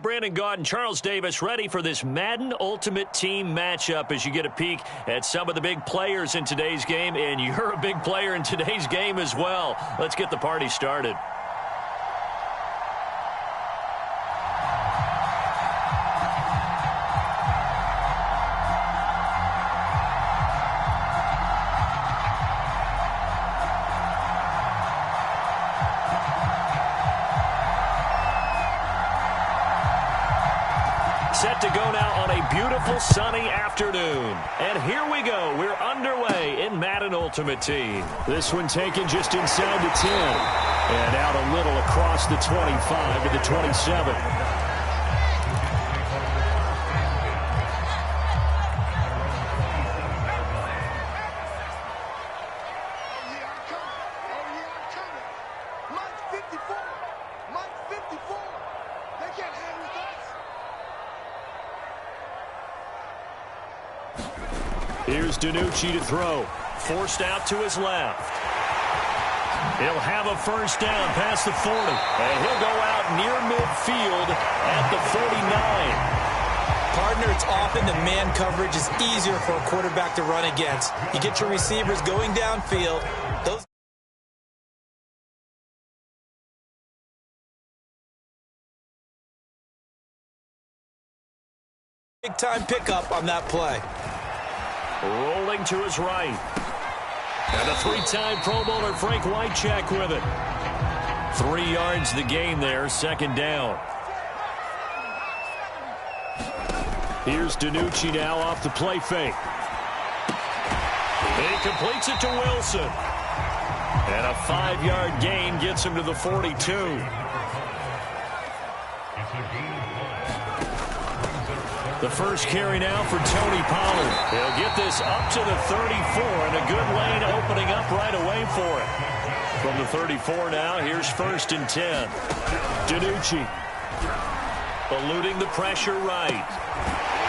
Brandon Gaudin and Charles Davis ready for this Madden Ultimate Team matchup as you get a peek at some of the big players in today's game, and you're a big player in today's game as well. Let's get the party started. Set to go now on a beautiful sunny afternoon. And here we go. We're underway in Madden Ultimate Team. This one taken just inside the 10. And out a little across the 25 to the 27. Here's DiNucci to throw. Forced out to his left. He'll have a first down past the 40. And he'll go out near midfield at the 49. Partner, it's often the man coverage is easier for a quarterback to run against. You get your receivers going downfield. Those big-time pickup on that play. Rolling to his right. And a three-time Pro Bowler Frank Wycheck with it. 3 yards the gain there, second down. Here's DiNucci now off the play fake. He completes it to Wilson. And a 5-yard gain gets him to the 42. The first carry now for Tony Pollard. He'll get this up to the 34, and a good lane opening up right away for it. From the 34 now, here's 1st and 10. DiNucci. Eluding the pressure right.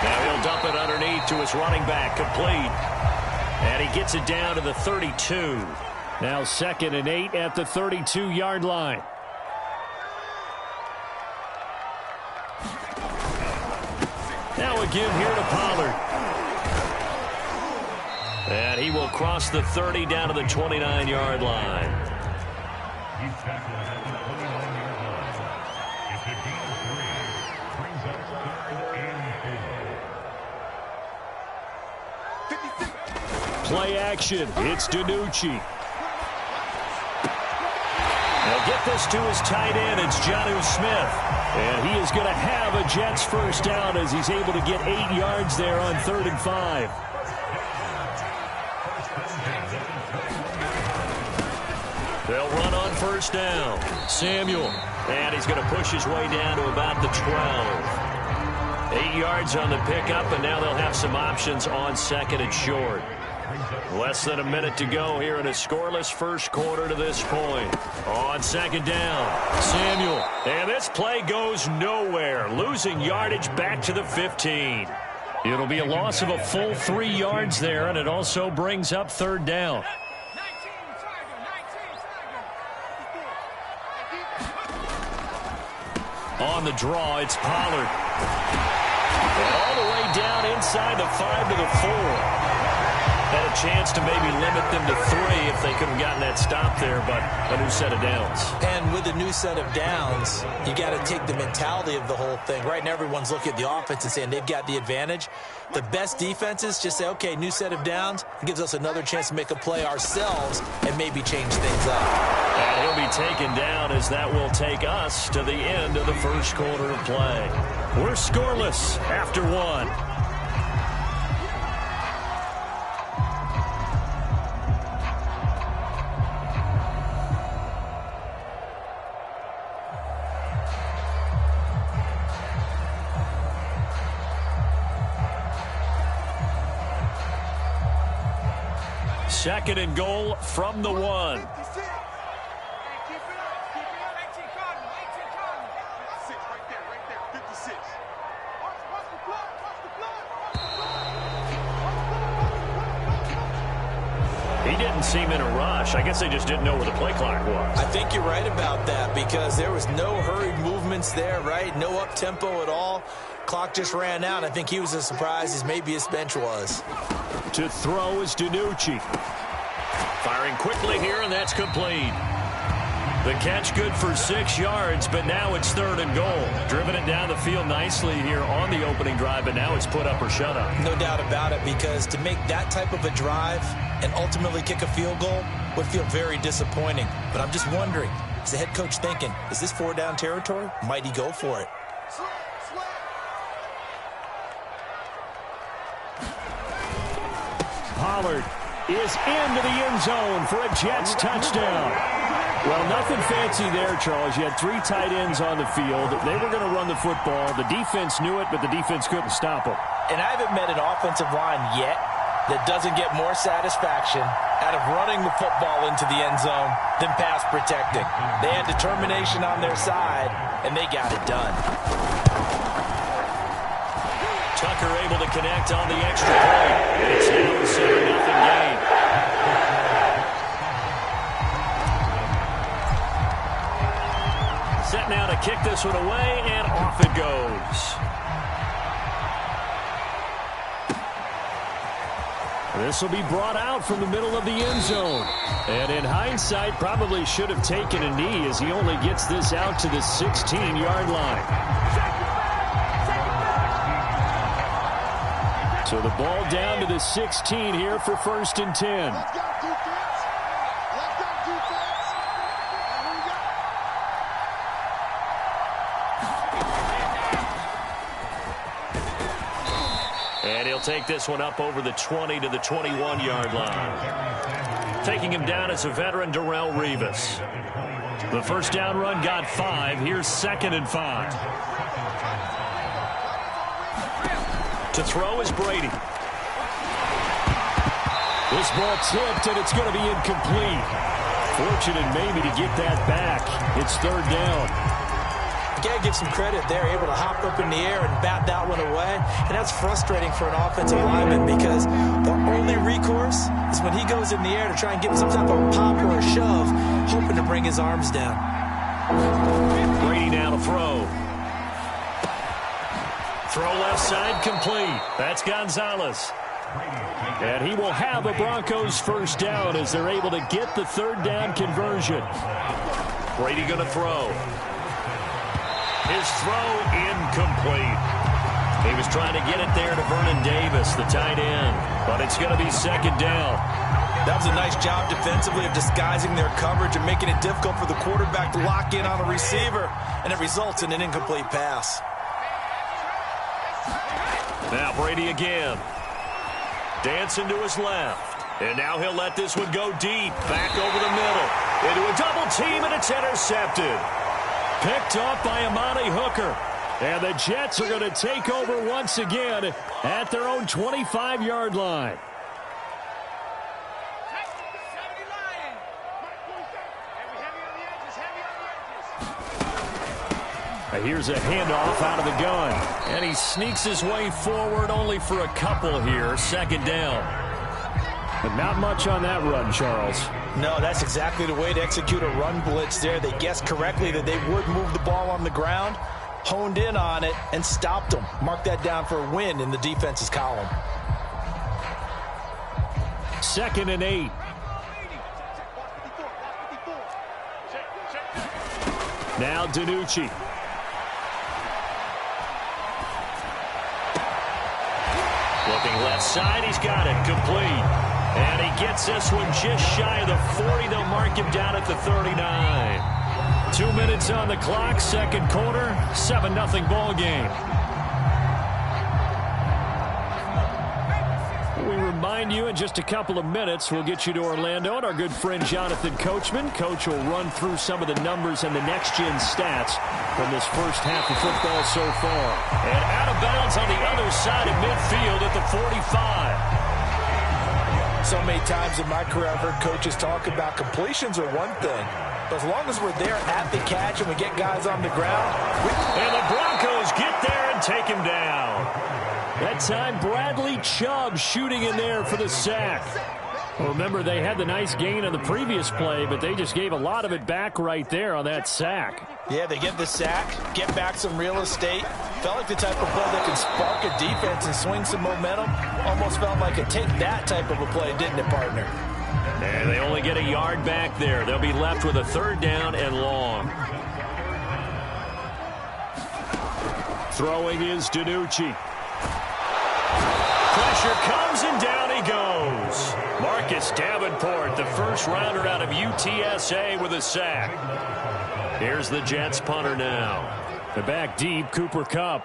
Now he'll dump it underneath to his running back, complete. And he gets it down to the 32. Now 2nd and 8 at the 32-yard line. Now again here to Pollard. And he will cross the 30 down to the 29-yard line. Play action. It's DiNucci. They'll get this to his tight end. It's Jonnu Smith. And he is going to have a Jets first down as he's able to get 8 yards there on 3rd and 5. They'll run on first down. Samuel. And he's going to push his way down to about the 12. 8 yards on the pickup, and now they'll have some options on 2nd and short. Less than a minute to go here in a scoreless first quarter to this point. On 2nd down, Samuel. And this play goes nowhere. Losing yardage back to the 15. It'll be a loss of a full 3 yards there, and it also brings up 3rd down. On the draw, it's Pollard. And all the way down inside the 5 to the 4. Had a chance to maybe limit them to 3 if they could have gotten that stop there, but a new set of downs. And with a new set of downs, you got to take the mentality of the whole thing. Right now, everyone's looking at the offense and saying they've got the advantage. The best defenses just say, okay, new set of downs. It gives us another chance to make a play ourselves and maybe change things up. And he'll be taken down as that will take us to the end of the first quarter of play. We're scoreless after 1. Second and goal from the 1. He didn't seem in a rush. I guess they just didn't know where the play clock was. I think you're right about that because there was no hurried movements there, right? No up-tempo at all. Clock just ran out. I think he was as surprised as maybe his bench was. To throw is DiNucci. Firing quickly here, and that's complete. The catch good for 6 yards, but now it's 3rd and goal. Driven it down the field nicely here on the opening drive, but now it's put up or shut up. No doubt about it, because to make that type of a drive and ultimately kick a field goal would feel very disappointing. But I'm just wondering, is the head coach thinking, is this 4-down territory? Might he go for it? Pollard is into the end zone for a Jets touchdown. Well, nothing fancy there, Charles. You had 3 tight ends on the field. They were going to run the football. The defense knew it, but the defense couldn't stop them. And I haven't met an offensive line yet that doesn't get more satisfaction out of running the football into the end zone than pass protecting. They had determination on their side, and they got it done. Tucker able to connect on the extra point. And it's now a 7-0 game. Set now to kick this one away, and off it goes. This will be brought out from the middle of the end zone. And in hindsight, probably should have taken a knee as he only gets this out to the 16-yard line. So the ball down to the 16 here for 1st and 10. And he'll take this one up over the 20 to the 21-yard line. Taking him down is a veteran, Darrelle Revis. The first down run got 5. Here's 2nd and 5. To throw is Brady. This ball tipped, and it's going to be incomplete. Fortunate maybe to get that back. It's 3rd down. You got to give some credit there, able to hop up in the air and bat that one away. And that's frustrating for an offensive lineman because the only recourse is when he goes in the air to try and get some type of a pop or a shove, hoping to bring his arms down. Brady now to throw. Throw left side complete. That's Gonzalez. And he will have a Broncos first down as they're able to get the 3rd down conversion. Brady going to throw. His throw incomplete. He was trying to get it there to Vernon Davis, the tight end. But it's going to be 2nd down. That was a nice job defensively of disguising their coverage and making it difficult for the quarterback to lock in on a receiver. And it results in an incomplete pass. Now Brady again. Dancing to his left. And now he'll let this one go deep. Back over the middle. Into a double team, and it's intercepted. Picked off by Amani Hooker. And the Jets are going to take over once again at their own 25-yard line. Here's a handoff out of the gun. And he sneaks his way forward only for a couple here. 2nd down. But not much on that run, Charles. No, that's exactly the way to execute a run blitz there. They guessed correctly that they would move the ball on the ground, honed in on it, and stopped them. Mark that down for a win in the defense's column. 2nd and 8. Now DiNucci. Looking left side, he's got it, complete. And he gets this one just shy of the 40. They'll mark him down at the 39. 2 minutes on the clock, 2nd quarter, 7-0 ball game. We remind you in just a couple of minutes, we'll get you to Orlando and our good friend Jonathan Coachman. Coach will run through some of the numbers and the next-gen stats from this first half of football so far. And out of bounds on the other side of midfield at the 45. So many times in my career I've heard coaches talk about completions are one thing. But as long as we're there at the catch and we get guys on the ground. And the Broncos get there and take him down. That time Bradley Chubb shooting in there for the sack. Well, remember, they had the nice gain on the previous play, but they just gave a lot of it back right there on that sack. Yeah, they get the sack, get back some real estate. Felt like the type of play that can spark a defense and swing some momentum. Almost felt like a take-that type of a play, didn't it, partner? And they only get a yard back there. They'll be left with a 3rd down and long. Throwing is DiNucci. Pressure comes and down he goes. Marcus Davenport, the first rounder out of UTSA with a sack. Here's the Jets punter now. The back deep, Cooper Kupp.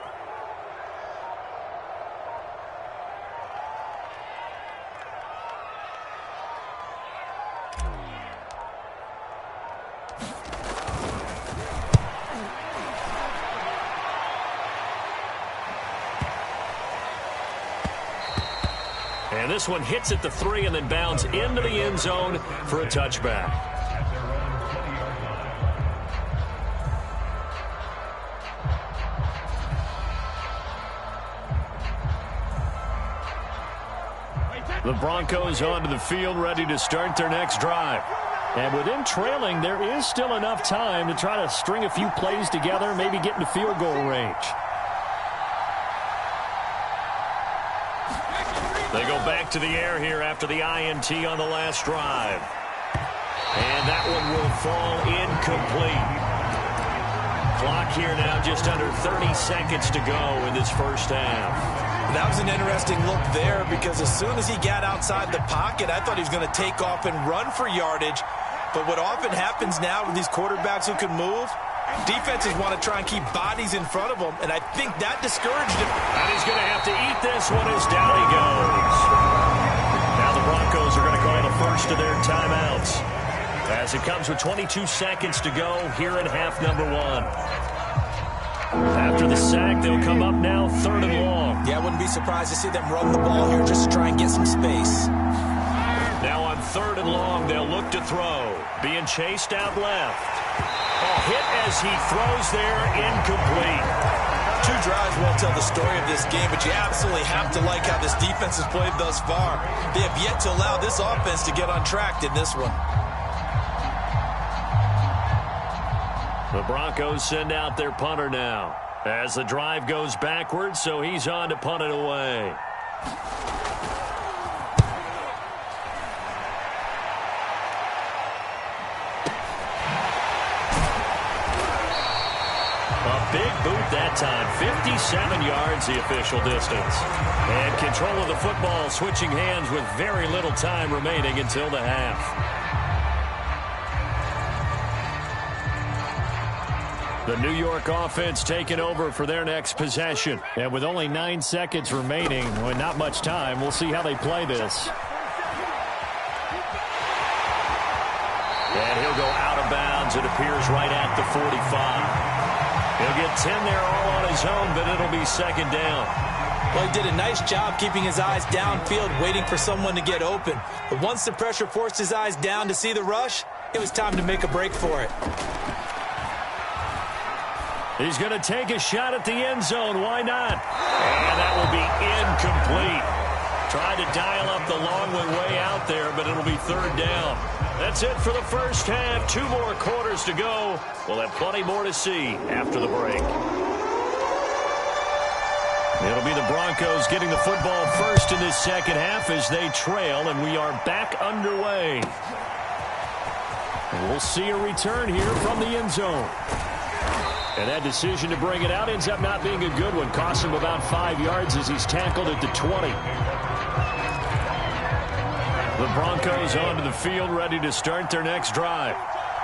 And this one hits at the 3 and then bounds into the end zone for a touchback. The Broncos onto the field, ready to start their next drive. And with them trailing, there is still enough time to try to string a few plays together, maybe get into field goal range. They go back to the air here after the INT on the last drive. And that one will fall incomplete. Clock here now just under 30 seconds to go in this first half. That was an interesting look there because as soon as he got outside the pocket, I thought he was going to take off and run for yardage. But what often happens now with these quarterbacks who can move, defenses want to try and keep bodies in front of them, and I think that discouraged him. And he's going to have to eat this one as down he goes. Now the Broncos are going to call the first of their timeouts as it comes with 22 seconds to go here in half number 1. After the sack, they'll come up now 3rd and long. Yeah, I wouldn't be surprised to see them run the ball here just to try and get some space. Now on 3rd and long, they'll look to throw. Being chased out left. Hit as he throws there, incomplete. 2 drives won't tell the story of this game, but you absolutely have to like how this defense has played thus far. They have yet to allow this offense to get untracked in this one. The Broncos send out their punter now as the drive goes backwards, so he's on to punt it away. Big boot that time, 57 yards the official distance. And control of the football switching hands with very little time remaining until the half. The New York offense taking over for their next possession. And with only 9 seconds remaining, with not much time, we'll see how they play this. And he'll go out of bounds, it appears, right at the 45. He'll get 10 there all on his own, but it'll be 2nd down. Well, he did a nice job keeping his eyes downfield, waiting for someone to get open. But once the pressure forced his eyes down to see the rush, it was time to make a break for it. He's going to take a shot at the end zone. Why not? And that will be incomplete. Tried to dial up the long way out there, but it'll be 3rd down. That's it for the first half. 2 more quarters to go. We'll have plenty more to see after the break. It'll be the Broncos getting the football first in this second half as they trail, and we are back underway. And we'll see a return here from the end zone. And that decision to bring it out ends up not being a good one. Costs him about 5 yards as he's tackled at the 20. The Broncos onto the field, ready to start their next drive.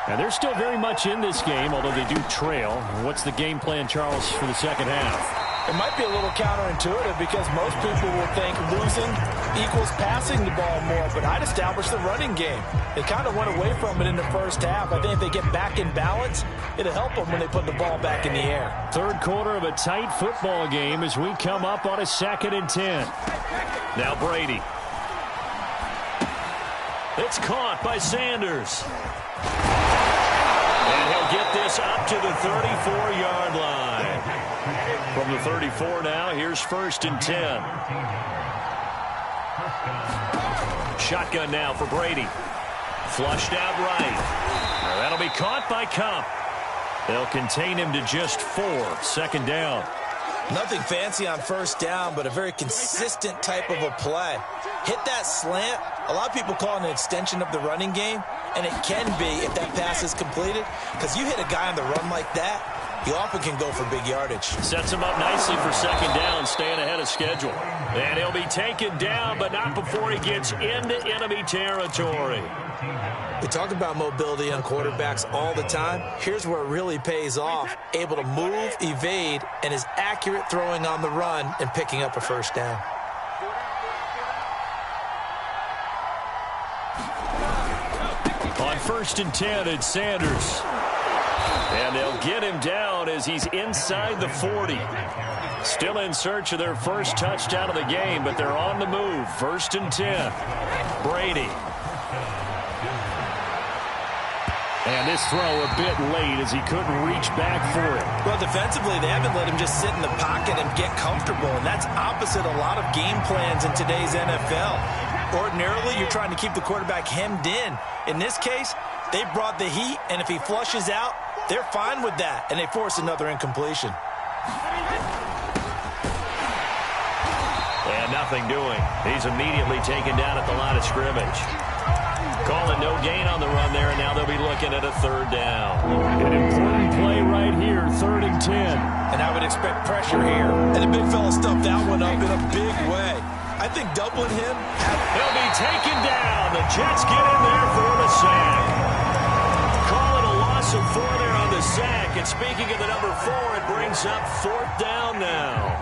And they're still very much in this game, although they do trail. What's the game plan, Charles, for the second half? It might be a little counterintuitive because most people will think losing equals passing the ball more, but I'd establish the running game. They kind of went away from it in the first half. I think if they get back in balance, it'll help them when they put the ball back in the air. 3rd quarter of a tight football game as we come up on a 2nd and 10. Now Brady. It's caught by Sanders. And he'll get this up to the 34-yard line. From the 34 now, here's 1st and 10. shotgun now for Brady. Flushed out right. That'll be caught by Kupp. They'll contain him to just 4. 2nd down. Nothing fancy on 1st down, but a very consistent type of a play. Hit that slant. A lot of people call it an extension of the running game, and it can be if that pass is completed, because you hit a guy on the run like that, he often can go for big yardage. Sets him up nicely for 2nd down, staying ahead of schedule. And he'll be taken down, but not before he gets into enemy territory. We talk about mobility on quarterbacks all the time. Here's where it really pays off. Able to move, evade, and is accurate throwing on the run and picking up a 1st down. On 1st and 10, it's Sanders. And they'll get him down as he's inside the 40. Still in search of their first touchdown of the game, but they're on the move. 1st and 10. Brady. And this throw a bit late as he couldn't reach back for it. Well, defensively, they haven't let him just sit in the pocket and get comfortable, and that's opposite a lot of game plans in today's NFL. Ordinarily, you're trying to keep the quarterback hemmed in. In this case, they brought the heat, and if he flushes out, they're fine with that, and they force another incompletion. And nothing doing. He's immediately taken down at the line of scrimmage. Calling no gain on the run there, and now they'll be looking at a 3rd down. An important play right here, 3rd and 10. And I would expect pressure here. And the big fella stuffed that one up in a big way. I think doubling him. He'll be taken down. The Jets get in there for the sack. Call it a loss of 4 there on the sack. And speaking of the number 4, it brings up 4th down now.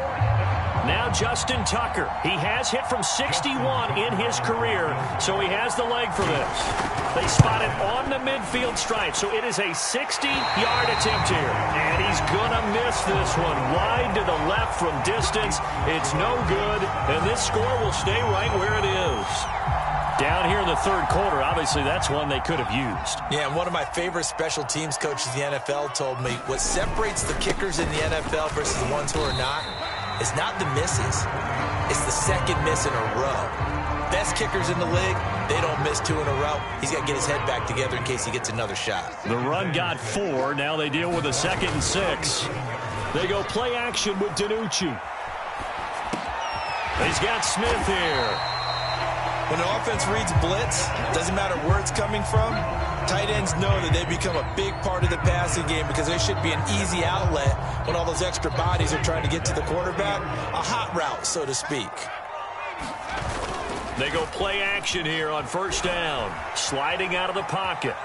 Now Justin Tucker. He has hit from 61 in his career, so he has the leg for this. They spot it on the midfield stripe, so it is a 60-yard attempt here. And he's going to miss this one. Wide to the left from distance. It's no good, and this score will stay right where it is. Down here in the 3rd quarter, obviously that's one they could have used. Yeah, and one of my favorite special teams coaches in the NFL told me what separates the kickers in the NFL versus the ones who are not is not the misses. It's the 2nd miss in a row. Best kickers in the league, they don't miss 2 in a row. He's got to get his head back together in case he gets another shot. The run got 4. Now they deal with a 2nd and 6. They go play action with DiNucci. He's got Smith here. When the offense reads blitz, doesn't matter where it's coming from, tight ends know that they become a big part of the passing game because there should be an easy outlet when all those extra bodies are trying to get to the quarterback. A hot route, so to speak. They go play action here on 1st down. Sliding out of the pocket.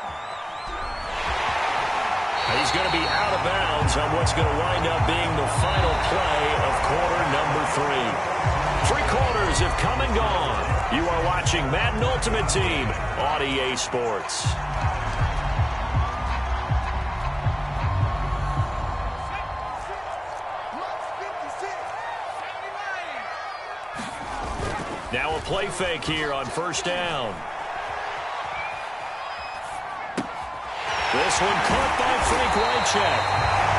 He's going to be out of bounds on what's going to wind up being the final play of quarter number 3. 3 quarters have come and gone. You are watching Madden Ultimate Team on EA Sports. Now a play fake here on 1st down. This one caught by Frank Wycheck.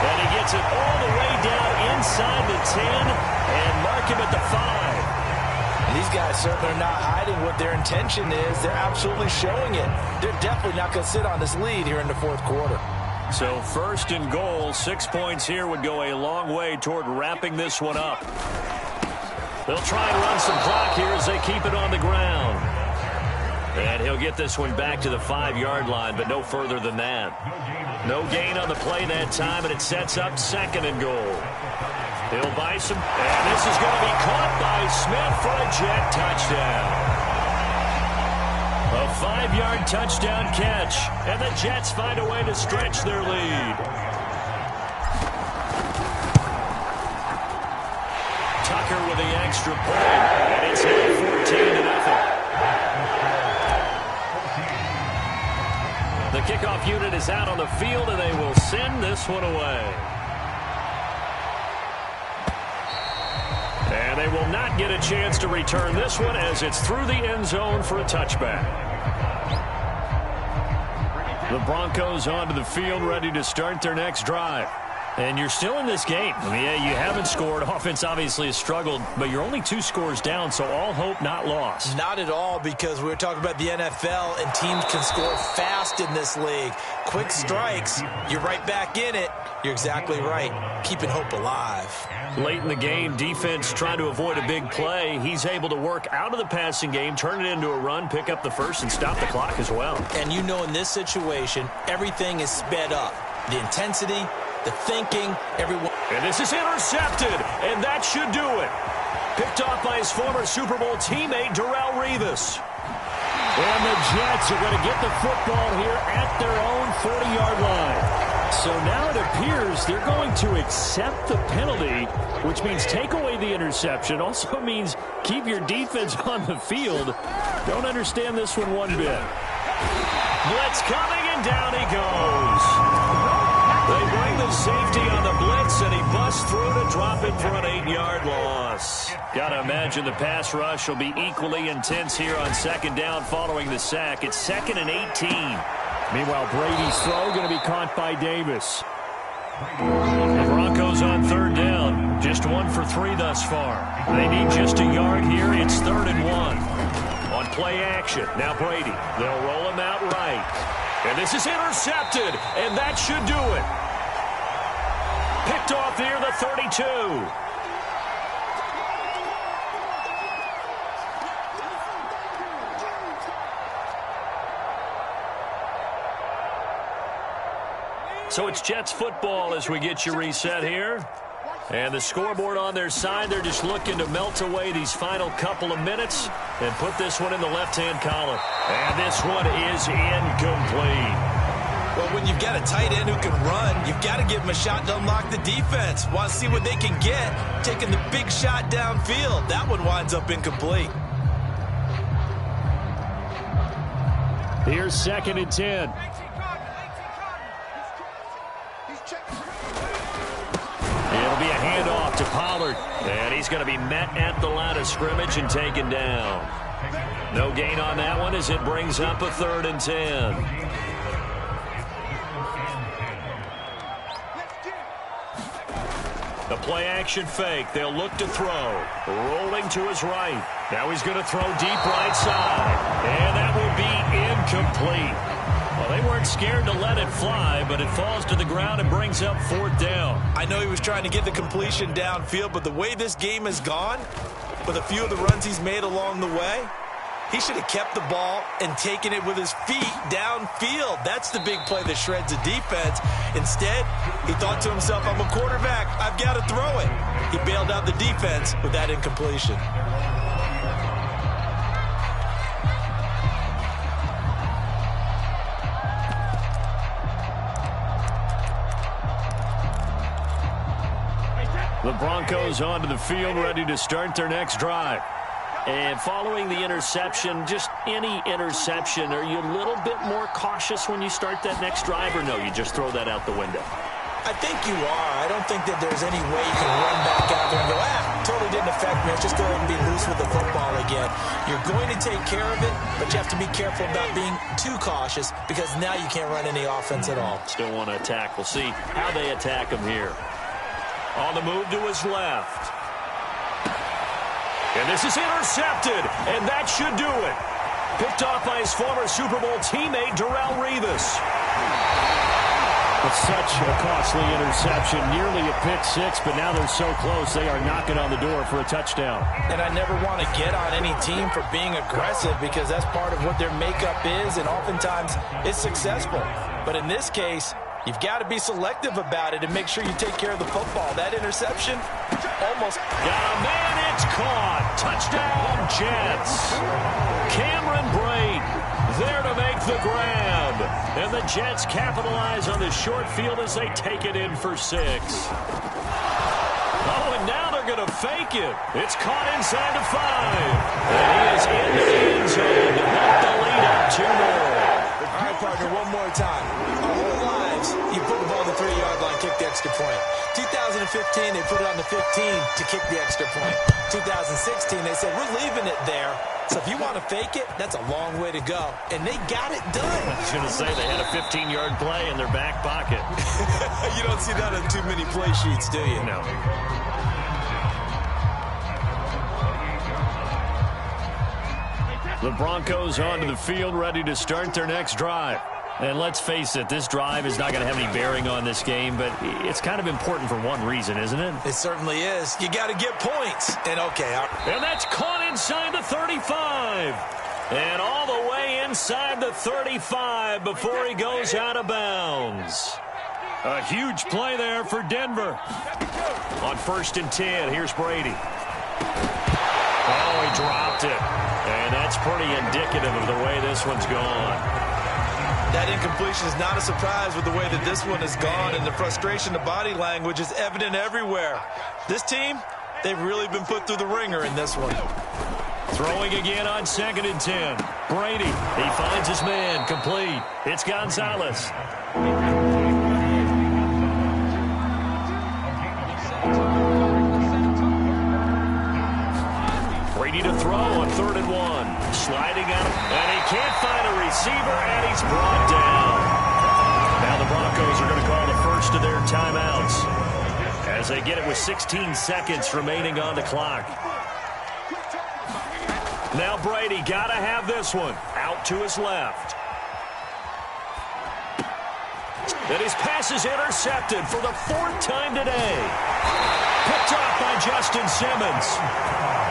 And he gets it all the way down inside the 10 and mark him at the 5. These guys certainly are not hiding what their intention is. They're absolutely showing it. They're definitely not going to sit on this lead here in the 4th quarter. So 1st and goal, 6 points here would go a long way toward wrapping this one up. They'll try and run some clock here as they keep it on the ground. And he'll get this one back to the 5-yard line, but no further than that. No gain on the play that time, and it sets up 2nd and goal. He'll buy some, and this is going to be caught by Smith for a Jet touchdown. A 5-yard touchdown catch, and the Jets find a way to stretch their lead. Tucker with the extra point, and it's now 14-0. The kickoff unit is out on the field, and they will send this one away. And they will not get a chance to return this one as it's through the end zone for a touchback. The Broncos onto the field ready to start their next drive. And you're still in this game. I mean, yeah, you haven't scored. Offense obviously has struggled, but you're only 2 scores down, so all hope not lost. Not at all, because we were talking about the NFL, and teams can score fast in this league. Quick strikes, you're right back in it. You're exactly right. Keeping hope alive. Late in the game, defense trying to avoid a big play. He's able to work out of the passing game, turn it into a run, pick up the first, and stop the clock as well. And you know in this situation, everything is sped up. The intensity, the thinking, everyone. And this is intercepted, and that should do it. Picked off by his former Super Bowl teammate, Darrelle Revis. And the Jets are going to get the football here at their own 40-yard line. So now it appears they're going to accept the penalty, which means take away the interception. Also means keep your defense on the field. Don't understand this one bit. Blitz coming, and down he goes. They bring the safety on the blitz, and he busts through to drop it for an 8-yard loss. Got to imagine the pass rush will be equally intense here on second down following the sack. It's 2nd and 18. Meanwhile, Brady's throw going to be caught by Davis. The Broncos on 3rd down. Just 1 for 3 thus far. They need just a yard here. It's 3rd and 1. On play action, now Brady. They'll roll him out right. And this is intercepted, and that should do it. Picked off near the 32. So it's Jets football as we get you reset here. And the scoreboard on their side, they're just looking to melt away these final couple of minutes and put this one in the left-hand column. And this one is incomplete. Well, when you've got a tight end who can run, you've got to give him a shot to unlock the defense. Want to see what they can get, taking the big shot downfield. That one winds up incomplete. Here's 2nd and 10. It'll be a handoff to Pollard. And he's going to be met at the line of scrimmage and taken down. No gain on that one as it brings up a 3rd and 10. The play action fake. They'll look to throw. Rolling to his right. Now he's going to throw deep right side. And that will be incomplete. Well, they weren't scared to let it fly, but it falls to the ground and brings up 4th down. I know he was trying to get the completion downfield, but the way this game has gone, with a few of the runs he's made along the way, he should have kept the ball and taken it with his feet downfield. That's the big play that shreds the defense. Instead, he thought to himself, I'm a quarterback, I've got to throw it. He bailed out the defense with that incompletion. The Broncos onto the field, ready to start their next drive. And following the interception, just any interception, are you a little bit more cautious when you start that next drive, or no, you just throw that out the window? I think you are. I don't think that there's any way you can run back out there and go, totally didn't affect me. Let's just go ahead and be loose with the football again. You're going to take care of it, but you have to be careful about being too cautious because now you can't run any offense at all. Still want to attack. We'll see how they attack him here. On the move to his left. And this is intercepted, and that should do it. Picked off by his former Super Bowl teammate, Darrelle Revis. It's such a costly interception, nearly a pick six, but now they're so close, they are knocking on the door for a touchdown. And I never want to get on any team for being aggressive because that's part of what their makeup is, and oftentimes it's successful. But in this case, you've got to be selective about it and make sure you take care of the football. That interception almost got a man. It's caught. Touchdown, Jets. Cameron Brate there to make the grab. And the Jets capitalize on the short field as they take it in for 6. Oh, and now they're going to fake it. It's caught inside the 5. And he is in the end zone to help the lead up 2 more. All right, partner, one more time. Our whole lives, you put the ball on the 3-yard line, kick the extra point. 2015, they put it on the 15 to kick the extra point. 2016, they said, we're leaving it there. So if you want to fake it, that's a long way to go. And they got it done. I was going to say they had a 15-yard play in their back pocket. You don't see that on too many play sheets, do you? No. The Broncos onto the field, ready to start their next drive. And let's face it, this drive is not going to have any bearing on this game, but it's kind of important for one reason, isn't it? It certainly is. You got to get points. And, okay. And that's caught inside the 35. And all the way inside the 35 before he goes out of bounds. A huge play there for Denver. On 1st and 10, here's Brady. Oh, he dropped it. And that's pretty indicative of the way this one's gone. That incompletion is not a surprise with the way that this one has gone, and the frustration, the body language is evident everywhere. This team, they've really been put through the ringer in this one. Throwing again on 2nd and 10. Brady, he finds his man, complete. It's Gonzalez. Brady to throw on 3rd and 1. Sliding out, and he can't find a receiver, and he's brought down. Now the Broncos are going to call the first of their timeouts as they get it with 16 seconds remaining on the clock. Now Brady got to have this one. Out to his left. And his pass is intercepted for the 4th time today. Picked off by Justin Simmons.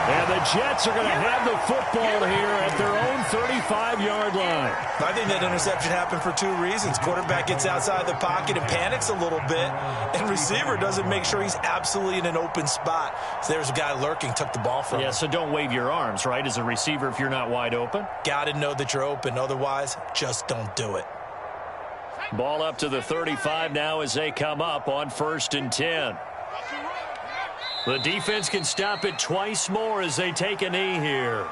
And the Jets are going to have the football here at their own 35-yard line. I think that interception happened for 2 reasons. Quarterback gets outside the pocket and panics a little bit, and receiver doesn't make sure he's absolutely in an open spot. So there's a guy lurking, took the ball from him. Yeah, so don't wave your arms, right, as a receiver if you're not wide open. Got to know that you're open. Otherwise, just don't do it. Ball up to the 35 now as they come up on 1st and 10. The defense can stop it twice more as they take a knee here.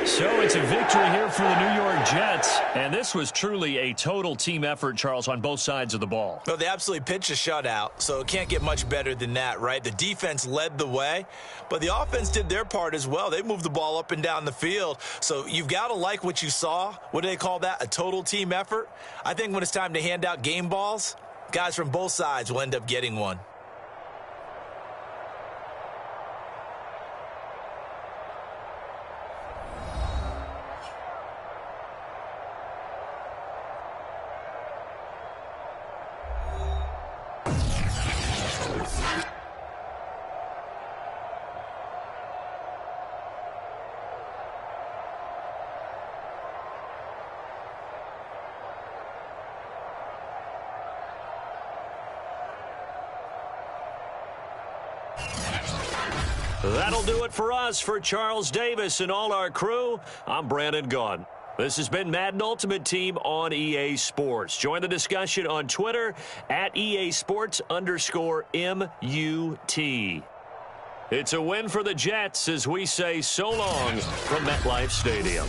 So it's a victory here for the New York Jets. And this was truly a total team effort, Charles, on both sides of the ball. Well, they absolutely pitched a shutout, so it can't get much better than that, right? The defense led the way, but the offense did their part as well. They moved the ball up and down the field. So you've got to like what you saw. What do they call that? A total team effort? I think when it's time to hand out game balls, guys from both sides will end up getting one. That'll do it for us. For Charles Davis and all our crew, I'm Brandon Gaudin. This has been Madden Ultimate Team on EA Sports. Join the discussion on Twitter at EA Sports_MUT. It's a win for the Jets as we say so long from MetLife Stadium.